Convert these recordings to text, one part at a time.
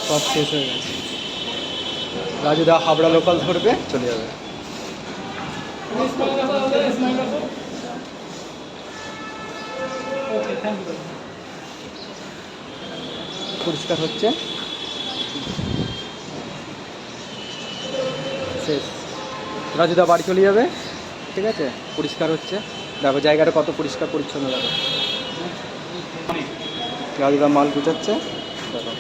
সব শেষ হয়ে গেছে। রাজুদা হাবড়া লোকাল ধরবে, চলে যাবে। পরিষ্কার হচ্ছে, শেষ। রাজুদা বাড়ি চলে যাবে, ঠিক আছে। পরিষ্কার হচ্ছে, দেখো জায়গাটা কত পরিষ্কার পরিচ্ছন্ন। দেখো রাজুদা মাল গুছাচ্ছে, দেখো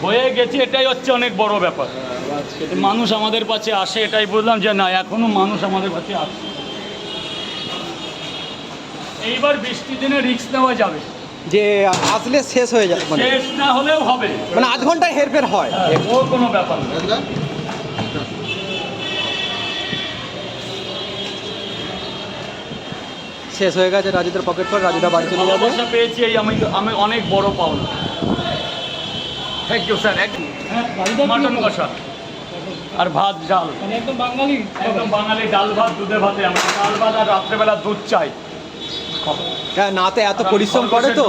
হয়ে গেছে, এটাই হচ্ছে অনেক বড় ব্যাপার। মানুষ আমাদের কাছে আসে, এটাই বললাম যে না, এখনো মানুষ আমাদের কাছে আসে। এইবার বৃষ্টির দিনে রিস্ক নেওয়া যাবে, যে আসলে শেষ হয়ে যাবে, মানে শেষ না হলেও হবে, মানে আধ ঘন্টায় হেরফের হয়, ও কোনো ব্যাপার না। শেষ হয়ে গেছে রাজুদার পকেট পর। রাজুদা বাড়ি চলে যাবে। ভালোবাসা পেয়েছি, এই আমি অনেক বড় পাওনা। Thank you sir. মাটন কষা আর ভাত ডাল, একদম বাঙালি, একদম বাঙালি ডাল ভাত, দুধে ভাতে। আমরা ডাল ভাত আর রাত্রেবেলা দুধ চাই। হ্যাঁ, না তো এত পরিশ্রম করে তো,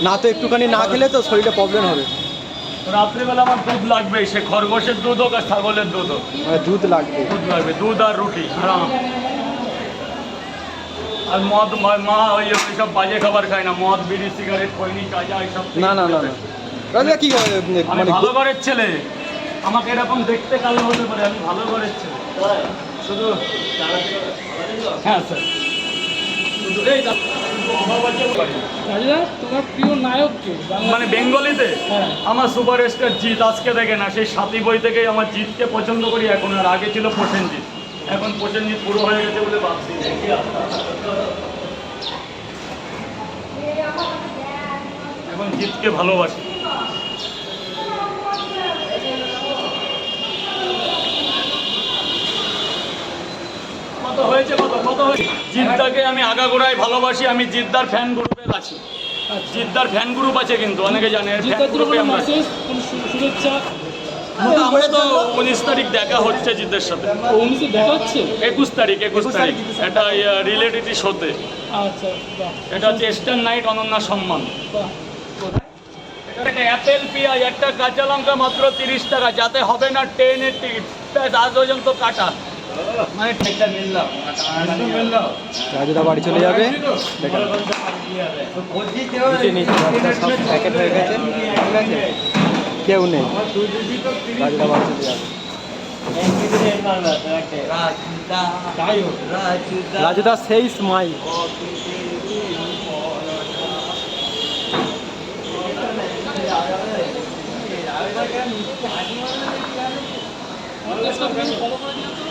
না তো একটুখানি না খেলে তো শরীরে প্রবলেম হবে। রাত্রেবেলা আমার দুধ লাগবে, সে খরগোশের দুধ হোক আর ছাগলের দুধ হোক, দুধ লাগবে। দুধ লাগবে, দুধ আর রুটি আরাম। আর মদ, মা ওইসব বাজে খাবার খায় না, মদ বিড়ি সিগারেট খৈনি কাজা এইসব। না না না না, রাজুদা কি আমি মানে ভালো ঘরের ছেলে, আমাকে এরকম দেখতে কালো হতে পারে, আমি ভালো ঘরের ছেলে শুধু। হ্যাঁ স্যার, শুধু এই রাজুদা তোমার প্রিয় নায়ক কে মানে বেঙ্গলিতে? হ্যাঁ। আমার সুপারস্টার জিৎ। আজকে দেখে না, সেই সাথী বই থেকেই আমার জিৎকে পছন্দ করি এখন। আর আগে ছিল প্রসেনজিৎ, এখন প্রসেনজিৎ পুরো হয়ে গেছে বলে ভাবছি। এখন জিৎকে ভালোবাসি। কত হয়েছে, কত হয়েছে? জিদ্দাকে আমি আগাগোড়ায় ভালোবাসি, আমি জিদ্দার ফ্যান গ্রুপের আছি। জিদ্দার ফ্যান গ্রুপ আছে কিন্তু, অনেকে জানে। ফ্যান গ্রুপে আমরা আছি। শুভেচ্ছা। আমরা তো 19 তারিখ দেখা হচ্ছে জিদ্দের সাথে। 19 দেখা হচ্ছে? 21 তারিখ এটা রিলেটিভ শোতে। আচ্ছা, বাহ। এটা হচ্ছে স্টার নাইট অনন্যা সম্মান। বাহ। একটা অ্যাপেল পেঁয়াজ, একটা কাঁচা লঙ্কা মাত্র 30 টাকা, যাতে হবে না ট্রেনের টিকিট। আজ পর্যন্ত কাটা, মানে ঠিকঠাক মিললাম। রাজুদা বাড়ি চলে যাবে। দেখেন নিচে সব প্যাকেট হয়ে গেছে, ঠিক আছে, কেউ নেই। রাজুদা বাড়ি চলে যাবে। রাজুদা সেই স্মাইল। ফলো করে দিও তো।